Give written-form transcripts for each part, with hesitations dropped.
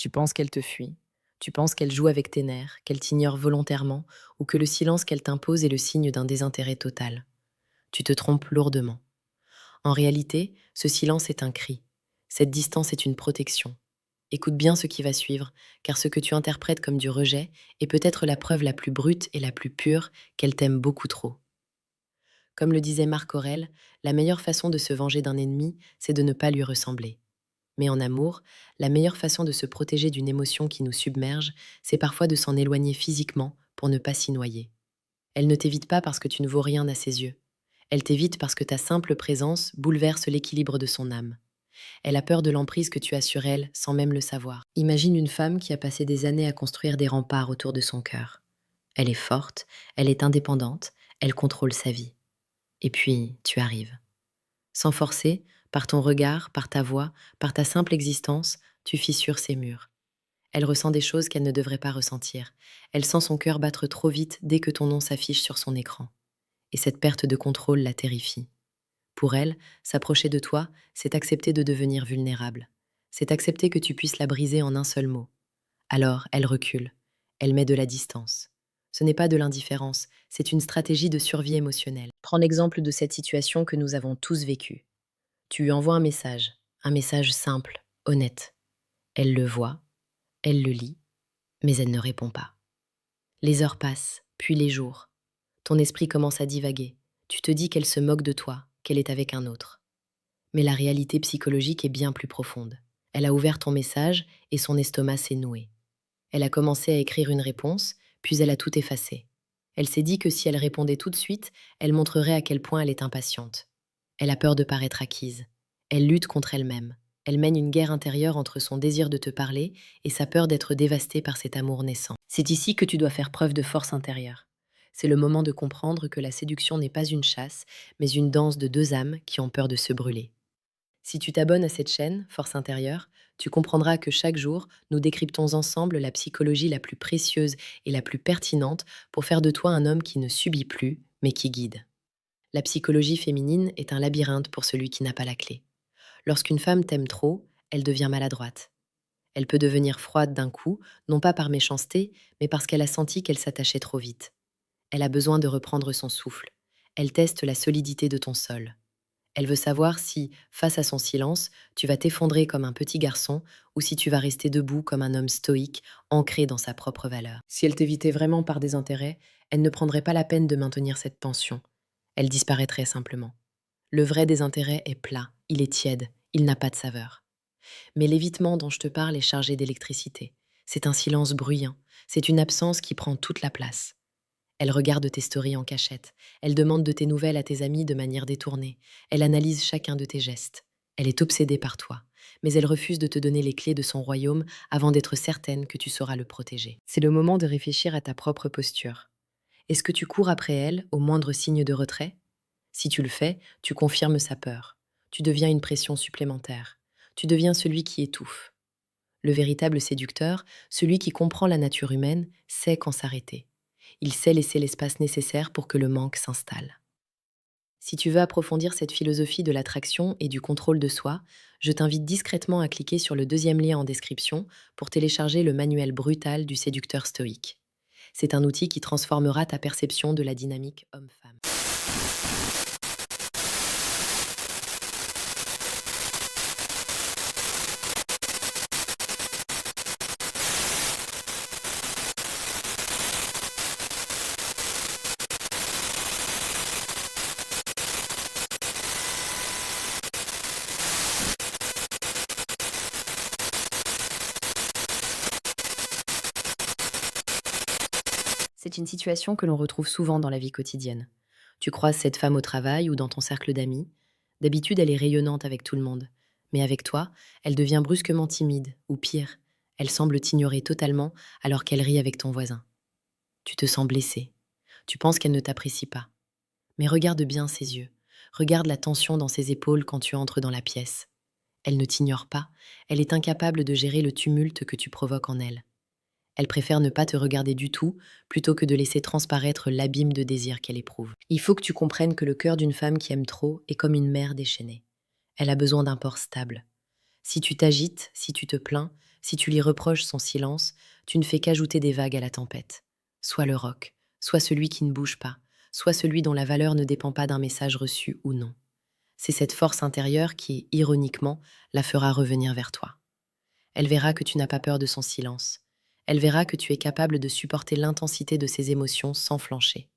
Tu penses qu'elle te fuit. Tu penses qu'elle joue avec tes nerfs, qu'elle t'ignore volontairement ou que le silence qu'elle t'impose est le signe d'un désintérêt total. Tu te trompes lourdement. En réalité, ce silence est un cri. Cette distance est une protection. Écoute bien ce qui va suivre, car ce que tu interprètes comme du rejet est peut-être la preuve la plus brute et la plus pure qu'elle t'aime beaucoup trop. Comme le disait Marc Aurèle, la meilleure façon de se venger d'un ennemi, c'est de ne pas lui ressembler. Mais en amour, la meilleure façon de se protéger d'une émotion qui nous submerge, c'est parfois de s'en éloigner physiquement pour ne pas s'y noyer. Elle ne t'évite pas parce que tu ne vaux rien à ses yeux. Elle t'évite parce que ta simple présence bouleverse l'équilibre de son âme. Elle a peur de l'emprise que tu as sur elle sans même le savoir. Imagine une femme qui a passé des années à construire des remparts autour de son cœur. Elle est forte, elle est indépendante, elle contrôle sa vie. Et puis, tu arrives. Sans forcer, par ton regard, par ta voix, par ta simple existence, tu fissures ses murs. Elle ressent des choses qu'elle ne devrait pas ressentir. Elle sent son cœur battre trop vite dès que ton nom s'affiche sur son écran. Et cette perte de contrôle la terrifie. Pour elle, s'approcher de toi, c'est accepter de devenir vulnérable. C'est accepter que tu puisses la briser en un seul mot. Alors, elle recule. Elle met de la distance. Ce n'est pas de l'indifférence, c'est une stratégie de survie émotionnelle. Prends l'exemple de cette situation que nous avons tous vécue. Tu lui envoies un message simple, honnête. Elle le voit, elle le lit, mais elle ne répond pas. Les heures passent, puis les jours. Ton esprit commence à divaguer. Tu te dis qu'elle se moque de toi, qu'elle est avec un autre. Mais la réalité psychologique est bien plus profonde. Elle a ouvert ton message et son estomac s'est noué. Elle a commencé à écrire une réponse, puis elle a tout effacé. Elle s'est dit que si elle répondait tout de suite, elle montrerait à quel point elle est impatiente. Elle a peur de paraître acquise. Elle lutte contre elle-même. Elle mène une guerre intérieure entre son désir de te parler et sa peur d'être dévastée par cet amour naissant. C'est ici que tu dois faire preuve de force intérieure. C'est le moment de comprendre que la séduction n'est pas une chasse, mais une danse de deux âmes qui ont peur de se brûler. Si tu t'abonnes à cette chaîne, Force intérieure, tu comprendras que chaque jour, nous décryptons ensemble la psychologie la plus précieuse et la plus pertinente pour faire de toi un homme qui ne subit plus, mais qui guide. La psychologie féminine est un labyrinthe pour celui qui n'a pas la clé. Lorsqu'une femme t'aime trop, elle devient maladroite. Elle peut devenir froide d'un coup, non pas par méchanceté, mais parce qu'elle a senti qu'elle s'attachait trop vite. Elle a besoin de reprendre son souffle. Elle teste la solidité de ton sol. Elle veut savoir si, face à son silence, tu vas t'effondrer comme un petit garçon ou si tu vas rester debout comme un homme stoïque, ancré dans sa propre valeur. Si elle t'évitait vraiment par des intérêts, elle ne prendrait pas la peine de maintenir cette tension. Elle disparaîtrait simplement. Le vrai désintérêt est plat, il est tiède, il n'a pas de saveur. Mais l'évitement dont je te parle est chargé d'électricité. C'est un silence bruyant, c'est une absence qui prend toute la place. Elle regarde tes stories en cachette. Elle demande de tes nouvelles à tes amis de manière détournée. Elle analyse chacun de tes gestes. Elle est obsédée par toi. Mais elle refuse de te donner les clés de son royaume avant d'être certaine que tu sauras le protéger. C'est le moment de réfléchir à ta propre posture. Est-ce que tu cours après elle au moindre signe de retrait? Si tu le fais, tu confirmes sa peur. Tu deviens une pression supplémentaire. Tu deviens celui qui étouffe. Le véritable séducteur, celui qui comprend la nature humaine, sait quand s'arrêter. Il sait laisser l'espace nécessaire pour que le manque s'installe. Si tu veux approfondir cette philosophie de l'attraction et du contrôle de soi, je t'invite discrètement à cliquer sur le deuxième lien en description pour télécharger le manuel brutal du séducteur stoïque. C'est un outil qui transformera ta perception de la dynamique homme-femme. C'est une situation que l'on retrouve souvent dans la vie quotidienne. Tu croises cette femme au travail ou dans ton cercle d'amis. D'habitude, elle est rayonnante avec tout le monde. Mais avec toi, elle devient brusquement timide, ou pire, elle semble t'ignorer totalement alors qu'elle rit avec ton voisin. Tu te sens blessé. Tu penses qu'elle ne t'apprécie pas. Mais regarde bien ses yeux. Regarde la tension dans ses épaules quand tu entres dans la pièce. Elle ne t'ignore pas. Elle est incapable de gérer le tumulte que tu provoques en elle. Elle préfère ne pas te regarder du tout, plutôt que de laisser transparaître l'abîme de désir qu'elle éprouve. Il faut que tu comprennes que le cœur d'une femme qui aime trop est comme une mer déchaînée. Elle a besoin d'un port stable. Si tu t'agites, si tu te plains, Si tu lui reproches son silence, tu ne fais qu'ajouter des vagues à la tempête. Soit le roc, soit celui qui ne bouge pas, soit celui dont la valeur ne dépend pas d'un message reçu ou non. C'est cette force intérieure qui, ironiquement, la fera revenir vers toi. Elle verra que tu n'as pas peur de son silence. Elle verra que tu es capable de supporter l'intensité de ses émotions sans flancher.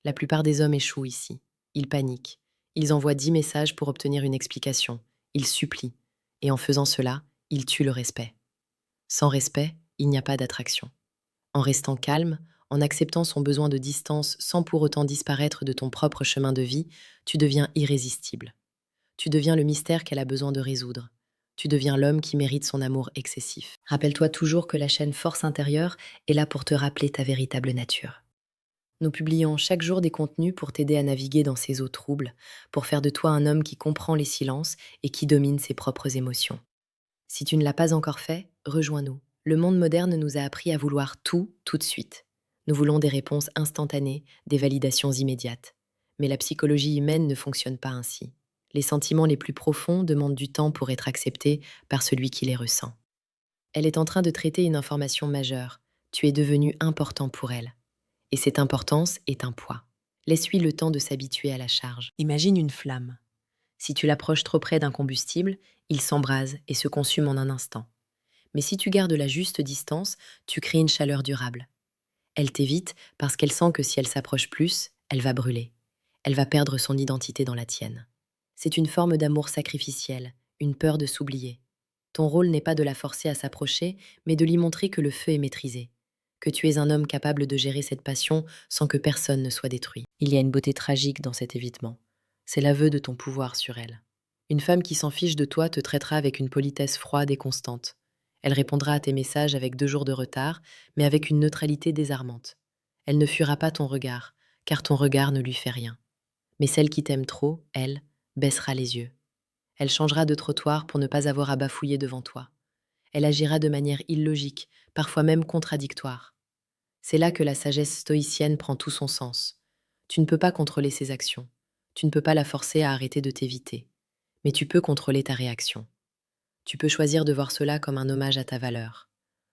La plupart des hommes échouent ici. Ils paniquent. Ils envoient 10 messages pour obtenir une explication. Ils supplient. Et en faisant cela, ils tuent le respect. Sans respect, il n'y a pas d'attraction. En restant calme, en acceptant son besoin de distance sans pour autant disparaître de ton propre chemin de vie, tu deviens irrésistible. Tu deviens le mystère qu'elle a besoin de résoudre. Tu deviens l'homme qui mérite son amour excessif. Rappelle-toi toujours que la chaîne Force intérieure est là pour te rappeler ta véritable nature. Nous publions chaque jour des contenus pour t'aider à naviguer dans ces eaux troubles, pour faire de toi un homme qui comprend les silences et qui domine ses propres émotions. Si tu ne l'as pas encore fait, rejoins-nous. Le monde moderne nous a appris à vouloir tout, tout de suite. Nous voulons des réponses instantanées, des validations immédiates. Mais la psychologie humaine ne fonctionne pas ainsi. Les sentiments les plus profonds demandent du temps pour être acceptés par celui qui les ressent. Elle est en train de traiter une information majeure. Tu es devenu important pour elle. Et cette importance est un poids. Laisse-lui le temps de s'habituer à la charge. Imagine une flamme. Si tu l'approches trop près d'un combustible, il s'embrase et se consume en un instant. Mais si tu gardes la juste distance, tu crées une chaleur durable. Elle t'évite parce qu'elle sent que si elle s'approche plus, elle va brûler. Elle va perdre son identité dans la tienne. C'est une forme d'amour sacrificiel, une peur de s'oublier. Ton rôle n'est pas de la forcer à s'approcher, mais de lui montrer que le feu est maîtrisé, que tu es un homme capable de gérer cette passion sans que personne ne soit détruit. Il y a une beauté tragique dans cet évitement. C'est l'aveu de ton pouvoir sur elle. Une femme qui s'en fiche de toi te traitera avec une politesse froide et constante. Elle répondra à tes messages avec 2 jours de retard, mais avec une neutralité désarmante. Elle ne fuira pas ton regard, car ton regard ne lui fait rien. Mais celle qui t'aime trop, elle, baissera les yeux. Elle changera de trottoir pour ne pas avoir à bafouiller devant toi. Elle agira de manière illogique, parfois même contradictoire. C'est là que la sagesse stoïcienne prend tout son sens. Tu ne peux pas contrôler ses actions. Tu ne peux pas la forcer à arrêter de t'éviter. Mais tu peux contrôler ta réaction. Tu peux choisir de voir cela comme un hommage à ta valeur.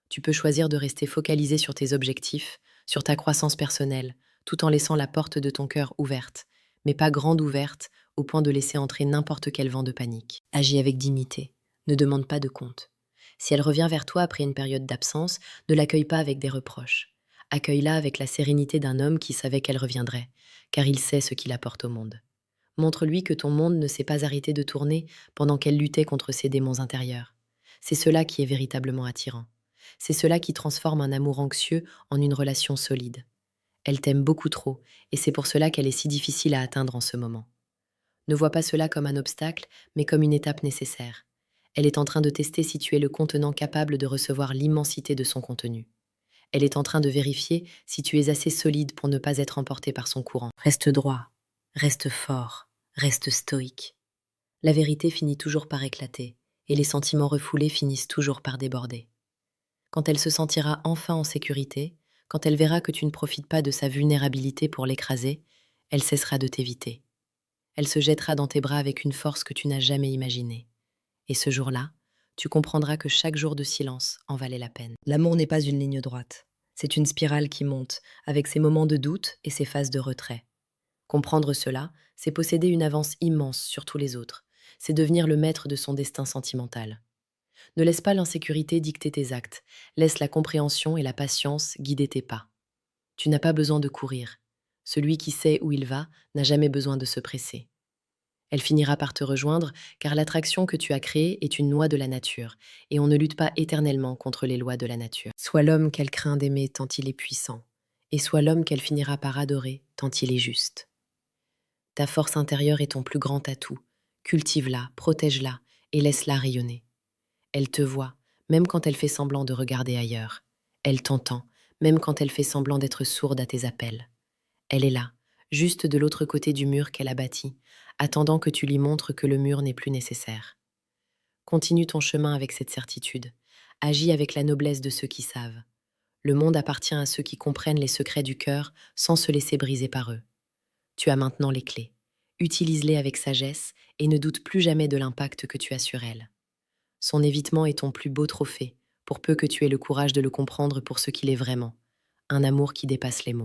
Tu peux choisir de rester focalisé sur tes objectifs, sur ta croissance personnelle, tout en laissant la porte de ton cœur ouverte, mais pas grande ouverte au point de laisser entrer n'importe quel vent de panique. Agis avec dignité. Ne demande pas de compte. Si elle revient vers toi après une période d'absence, ne l'accueille pas avec des reproches. Accueille-la avec la sérénité d'un homme qui savait qu'elle reviendrait, car il sait ce qu'il apporte au monde. Montre-lui que ton monde ne s'est pas arrêté de tourner pendant qu'elle luttait contre ses démons intérieurs. C'est cela qui est véritablement attirant. C'est cela qui transforme un amour anxieux en une relation solide. Elle t'aime beaucoup trop, et c'est pour cela qu'elle est si difficile à atteindre en ce moment. Ne vois pas cela comme un obstacle, mais comme une étape nécessaire. Elle est en train de tester si tu es le contenant capable de recevoir l'immensité de son contenu. Elle est en train de vérifier si tu es assez solide pour ne pas être emporté par son courant. Reste droit, reste fort, reste stoïque. La vérité finit toujours par éclater, et les sentiments refoulés finissent toujours par déborder. Quand elle se sentira enfin en sécurité, quand elle verra que tu ne profites pas de sa vulnérabilité pour l'écraser, elle cessera de t'éviter. Elle se jettera dans tes bras avec une force que tu n'as jamais imaginée. Et ce jour-là, tu comprendras que chaque jour de silence en valait la peine. L'amour n'est pas une ligne droite. C'est une spirale qui monte, avec ses moments de doute et ses phases de retrait. Comprendre cela, c'est posséder une avance immense sur tous les autres. C'est devenir le maître de son destin sentimental. Ne laisse pas l'insécurité dicter tes actes. Laisse la compréhension et la patience guider tes pas. Tu n'as pas besoin de courir. Celui qui sait où il va n'a jamais besoin de se presser. Elle finira par te rejoindre car l'attraction que tu as créée est une loi de la nature et on ne lutte pas éternellement contre les lois de la nature. Sois l'homme qu'elle craint d'aimer tant il est puissant et sois l'homme qu'elle finira par adorer tant il est juste. Ta force intérieure est ton plus grand atout. Cultive-la, protège-la et laisse-la rayonner. Elle te voit, même quand elle fait semblant de regarder ailleurs. Elle t'entend, même quand elle fait semblant d'être sourde à tes appels. Elle est là, juste de l'autre côté du mur qu'elle a bâti, attendant que tu lui montres que le mur n'est plus nécessaire. Continue ton chemin avec cette certitude. Agis avec la noblesse de ceux qui savent. Le monde appartient à ceux qui comprennent les secrets du cœur sans se laisser briser par eux. Tu as maintenant les clés. Utilise-les avec sagesse et ne doute plus jamais de l'impact que tu as sur elle. Son évitement est ton plus beau trophée, pour peu que tu aies le courage de le comprendre pour ce qu'il est vraiment, un amour qui dépasse les mots.